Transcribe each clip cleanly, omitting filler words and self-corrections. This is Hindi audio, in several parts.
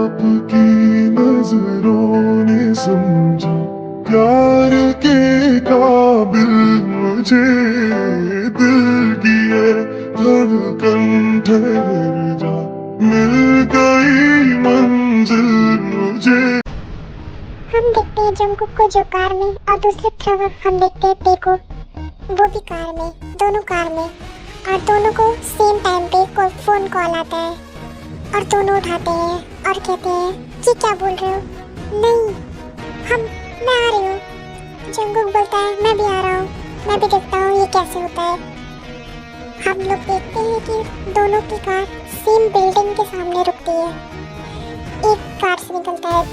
आपकी नजरों ने समझा प्यार के काबिल मुझे। दिल की है धड़कन ठहर जा, मिल गई मंजिल मुझे। हम देखते हैं जंगकुक को जो कार में, और दूसरी तरफ हम देखते हैं टे को, वो भी कार में, दोनों कार में, और दोनों को सेम टाइम पे फोन कॉल आता है और दोनों उठाते हैं और कहते हैं कि क्या बोल रहे हो? नहीं, मैं आ रही हूँ। जंगकुक बोलता है मैं भी आ रहा हूँ, मैं भी देखता हूँ ये कैसे होता है। हम लोग देखते हैं कि दोनों की कार सेम बिल्डिंग के सामने रुकती है। एक कार से निकलता है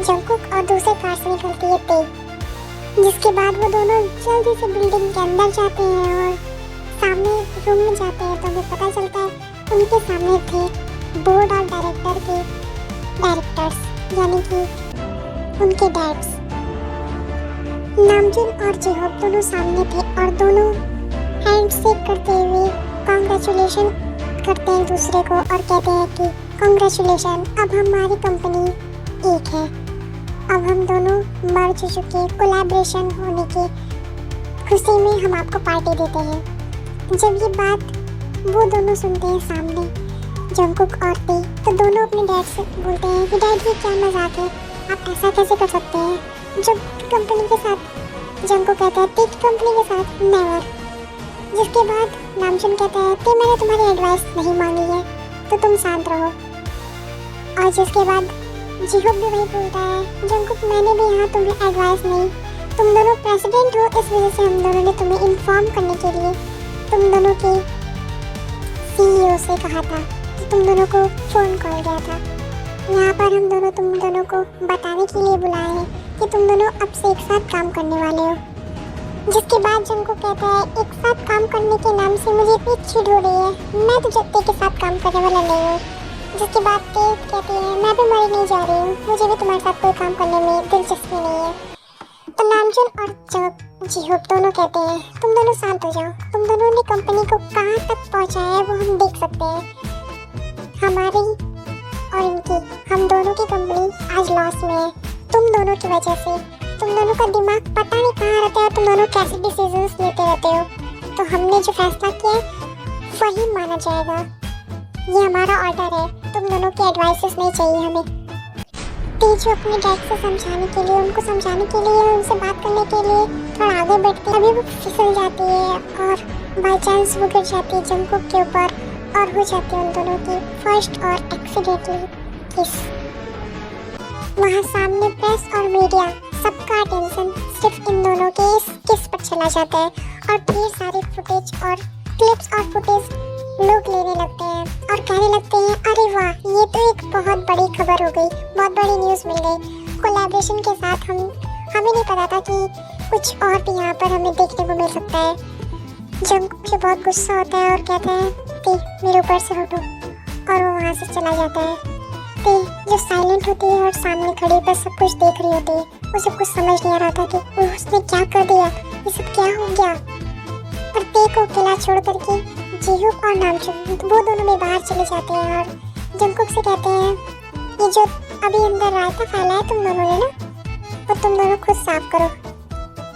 जंगकुक और दूसरे कार से निकलती है टे। जिसके बाद वो दोनों जल्दी से बिल्डिंग के अंदर जाते हैं और सामने रूम में जाते हैं तो हमें पता चलता है उनके सामने थे बोर्ड और डायरेक्टर्स, यानी कि उनके डैड्स। नामजून और जेहोब दोनों सामने थे और दोनों हैंड शेक करते हुए कांग्रेचुलेशन करते हैं दूसरे को और कहते हैं कि कांग्रेचुलेशन, अब हमारी कंपनी एक है, अब हम दोनों मर्ज चुके, कोलैबोरेशन होने की खुशी में हम आपको पार्टी देते हैं। जब ये बात वो दोनों सुनते हैं सामने जंगकुक और टे, तो दोनों अपने डैड से बोलते हैं कि डैड ये क्या मजाक है, आप ऐसा कैसे कर सकते हैं जब कंपनी के साथ। जंगकुक कहता है टे की कंपनी के साथ नेवर। जिसके बाद नामजून कहता है टे मैंने तुम्हारी एडवाइस नहीं मांगी है तो तुम शांत रहो। और जिसके बाद जेहोब भी वही बोलता है जंगकुक मैंने भी यहाँ तुम्हें एडवाइस नहीं, तुम दोनों प्रेसिडेंट हो, इस वजह से हम दोनों ने तुम्हें इन्फॉर्म करने के लिए तुम दोनों के सीईओ से कहा था कि तुम दोनों को फ़ोन कॉल गया था। यहाँ पर हम दोनों तुम दोनों को बताने के लिए बुलाए हैं कि तुम दोनों अब से एक साथ काम करने वाले हो। जिसके बाद जंगकुक कहता है एक साथ काम करने के नाम से मुझे इतनी चिढ़ हो रही है, मैं तो जत्ते के साथ काम करने वाला नहीं हूँ। जिसके बाद टे कहती है मैं भी मरी नहीं जा रही हूँ, मुझे भी तुम्हारे साथ कोई काम करने में दिलचस्पी नहीं है। तो नामजून और जेहोब दोनों कहते हैं तुम दोनों शांत हो जाओ, तुम दोनों ने कंपनी को कहाँ तक पहुँचाया है वो हम देख सकते हैं। हमारी और इनकी, हम दोनों की कंपनी आज लॉस में है तुम दोनों की वजह से। तुम दोनों का दिमाग पता नहीं कहाँ रहता है, तुम दोनों कैसे डिसीजंस लेते रहते हो। तो हमने जो फैसला किया है वही माना जाएगा, ये हमारा ऑर्डर है, तुम दोनों की एडवाइसेस नहीं चाहिए हमें। तेज अपने डैड से समझाने के लिए, उनको समझाने के लिए, उनसे बात करने के लिए थोड़ा आगे बढ़ती है, अभी वो फिसल जाती है और बाई चांस वो गिर जाती है जंगकुक के ऊपर और हो जाती है उन दोनों की फर्स्ट और एक्सीडेंटली किस। वहाँ सामने प्रेस और मीडिया सबका अटेंशन सिर्फ इन दोनों के इस किस पर चला जाता है और ढेर सारे फुटेज और क्लिप्स और फुटेज लोग लेने लगते हैं और कहने लगते हैं अरे वाह ये तो एक बहुत बड़ी खबर हो गई, बहुत बड़ी न्यूज़ मिल गई। कोलैबोरेशन के साथ हमें नहीं पता था कि कुछ और भी यहाँ पर हमें देखने को मिल सकता है। जंगकुक से बहुत गुस्सा होता है और कहता है टे मेरे ऊपर से हटो, और वो वहाँ से चला जाता है। टे जो साइलेंट होती है और सामने खड़ी बस सब कुछ देख रही होती है, उसे कुछ समझ नहीं आ रहा था कि उसने क्या कर दिया, ये सब क्या हो गया। पर टे को अकेला छोड़ करके जेहोब और नामजून वो दोनों में बाहर चले जाते हैं और जंगकुक से कहते हैं ये जो अभी अंदर रायता फैला है तुम दोनों ने ना, वो तुम दोनों खुद साफ करो,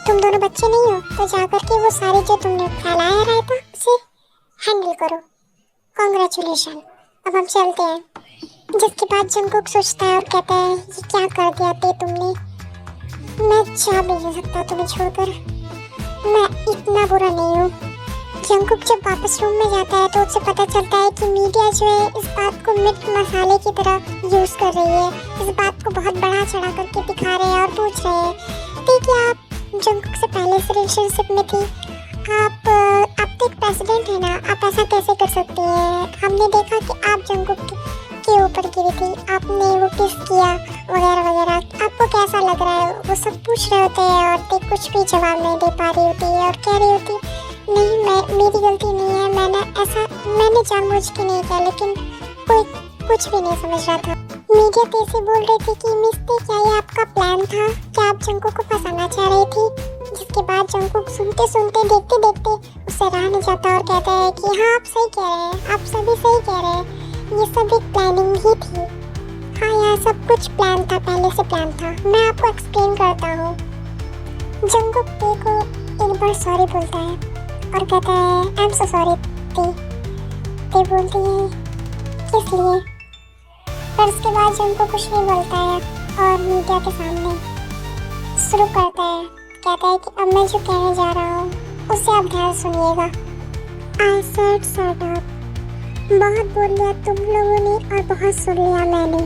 तुम दोनों बच्चे नहीं हो तो जाकर के वो सारे जो तुमने फैलाया रायता उसे हैंडल करो। कांग्रेचुलेशन, अब हम चलते हैं। जिसके बाद जंगकुक सोचता है और कहता है ये क्या कर दिया टे तुमने, मैं जा भी नहीं सकता तुम्हें छोड़कर, मैं इतना बुरा नहीं हूँ। जंगकुक जब वापस रूम में जाता है तो उसे पता चलता है कि मीडिया जो है इस बात को मिर्च मसाले की तरह यूज़ कर रही है, इस बात को बहुत बड़ा चढ़ा करके दिखा रहे हैं और पूछ रहे हैं कि आप जंगकुक से पहले से रिलेशनशिप में थी, आप तो एक प्रेसिडेंट है ना, आप ऐसा कैसे कर सकती हैं, हमने देखा कि आप जंगकुक के ऊपर गिरी थी, आपने वो किस किया वगैरह वगैरह, आपको कैसा लग रहा है, वो सब पूछ रहे होते हैं और टे कुछ भी जवाब नहीं दे पा रही होती है और कह रही होती नहीं मेरी गलती नहीं है, मैंने जानबूझ के नहीं किया, लेकिन कोई कुछ भी नहीं समझ रहा था। मीडिया तेजी बोल रही थी कि मिस्टर क्या ये आपका प्लान था, क्या आप जंगकुक को फंसाना चाह रही थी। जिसके बाद जंगकुक सुनते सुनते देखते देखते उससे रहा नहीं जाता और कहता है कि हाँ आप सही कह रहे हैं, आप सभी सही कह रहे हैं, ये सब एक प्लानिंग ही थी, हाँ यार, सब कुछ प्लान था, पहले से प्लान था। मैं आपको एक्सप्लेन करता हूँ। जंगकुक टे को एक बार सॉरी बोलता है और कहता है आई एम सो सॉरी टे। टे बोलती है किस लिए? पर उसके बाद जंगकुक कुछ नहीं बोलता है और मीडिया के सामने शुरू करता है, कहता है कि अब मैं जो कहने जा रहा हूँ उसे आप ध्यान सुनिएगा। I said shut up. बहुत बोल लिया तुम लोगों ने और बहुत सुन लिया मैंने।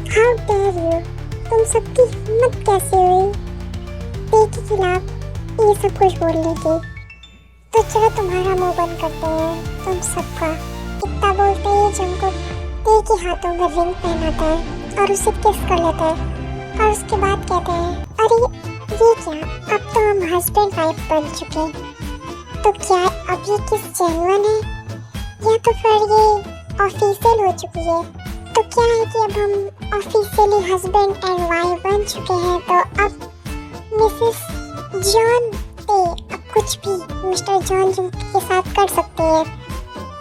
हाउ डेयर यू, तुम सबकी हिम्मत कैसे हुई टे के खिलाफ ये सब कुछ बोलने की? तो चलो तुम्हारा मुंह बंद करते हैं तुम सबका। इतना बोलते ही जंगकुक टे के हाथों में रिंग पहनाता है और उसे किस कर लेता है और उसके बाद कहते हैं अरे ये क्या, अब तो हम हस्बैंड वाइफ बन चुके हैं। तो क्या अब ये किस जेन्युइन है या तो फिर ये ऑफिशियल हो चुकी है? तो क्या है कि अब हम ऑफिशियली हस्बैंड एंड वाइफ बन चुके हैं, तो अब मिसेस जॉन टे अब कुछ भी मिस्टर जॉन के साथ कर सकते हैं।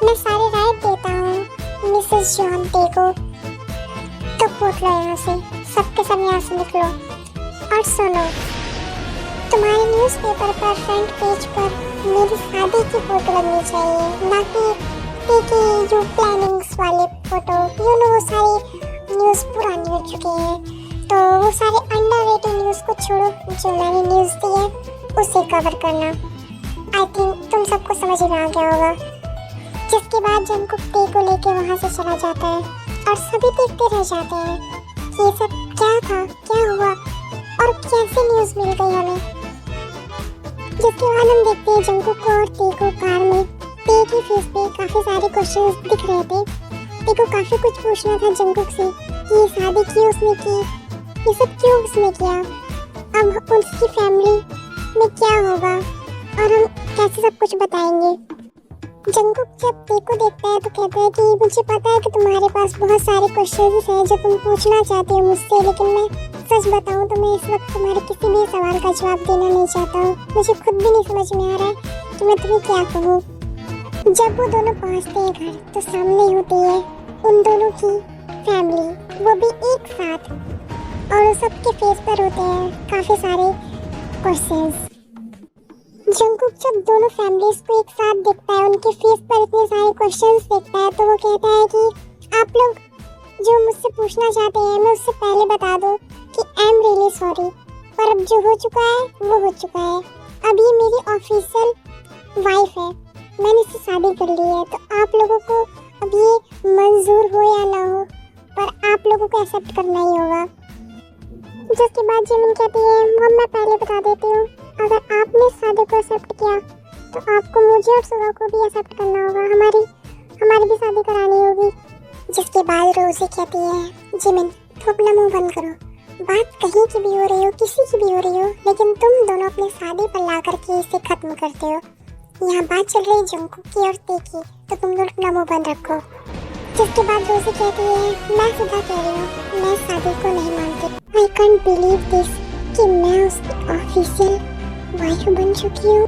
मैं सारे राइट देता हूँ मिसेस जॉन टे को। तो फूट लो यहाँ से, सबके सब यहाँ से निकलो। और सुनो, तुम्हारे न्यूज़पेपर पर फ्रंट पेज पर मेरी शादी की फोटो लगनी चाहिए, ना कि जो प्लानिंग्स वाले फोटो। यू नो वो सारी न्यूज़ पुरानी हो चुकी हैं, तो वो सारे अंडररेटेड न्यूज़ को छोड़ो, जो मैंने न्यूज़ दी है उसे कवर करना। आई थिंक तुम सबको समझ में आ गया होगा। जिसके बाद जंगकुक टे को लेके वहाँ से चला जाता है और सभी देखते रह जाते हैं कि ये सब क्या था, क्या हुआ और कैसे न्यूज़ मिल गई हमें। जिसके बाद हम देखते हैं जंगकुक को और टे को कार में। टे की फेस पे काफी सारे क्वेश्चंस दिख रहे थे। टे को काफी कुछ पूछना था जंगकुक से कि ये शादी क्यों उसने की, ये सब क्यों उसने किया, अब उसकी फैमिली में क्या होगा और हम कैसे सब कुछ बताएंगे। जंगकुक जब टे को देखता है तो कहता है कि मुझे पता है कि तुम्हारे पास बहुत सारे क्वेश्चंस हैं जो तुम पूछना चाहते हो मुझसे, लेकिन मैं सच बताऊं तो मैं इस वक्त तुम्हारे किसी भी सवाल का जवाब देना नहीं चाहता हूँ। मुझे खुद भी नहीं समझ में आ रहा है कि मैं तुम्हें क्या कहूँ। जब वो दोनों पहुँचते हैं घर तो सामने होती है उन दोनों की फैमिली, वो भी एक साथ, और सबके फेस पर होते हैं काफ़ी सारे क्वेश्चंस। जंगकुक जब दोनों फैमिलीज को एक साथ देखता है, उनके फेस पर इतने सारे क्वेश्चंस देखता है, तो वो कहता है कि आप लोग जो मुझसे पूछना चाहते हैं मैं उससे पहले बता दूं कि आई एम रियली सॉरी, पर अब जो हो चुका है वो हो चुका है। अब ये मेरी ऑफिशियल वाइफ है, मैंने इससे शादी कर ली है, तो आप लोगों को अब ये मंजूर हो या ना हो, पर आप लोगों को एक्सेप्ट करना ही होगा। जिसके बाद जिमिन कहती है मम मैं पहले बता देती हूँ, अगर आपने शादी को एक्सेप्ट किया तो आपको मुझे और सुगा को भी एक्सेप्ट करना होगा, हमारी भी शादी करानी होगी। जिसके बाद रोजी कहती है जिमिन तुम अपना मुंह बंद करो, बात कहीं की भी हो रही हो, किसी की भी हो रही हो, लेकिन तुम दोनों अपनी शादी पर ला करके इसे खत्म करते हो। यहाँ बात चल रही जंगकुक की और टे की, तो तुम दोनों अपना मुंह बंद रखो। जिसके बाद रोजी कहती है मैं सीधा कह रही हूँ, मैं शादी को नहीं मानती। आई कांट बिलीव दिस कि मैं उसकी ऑफिशियल वाइफ बन चुकी हूँ।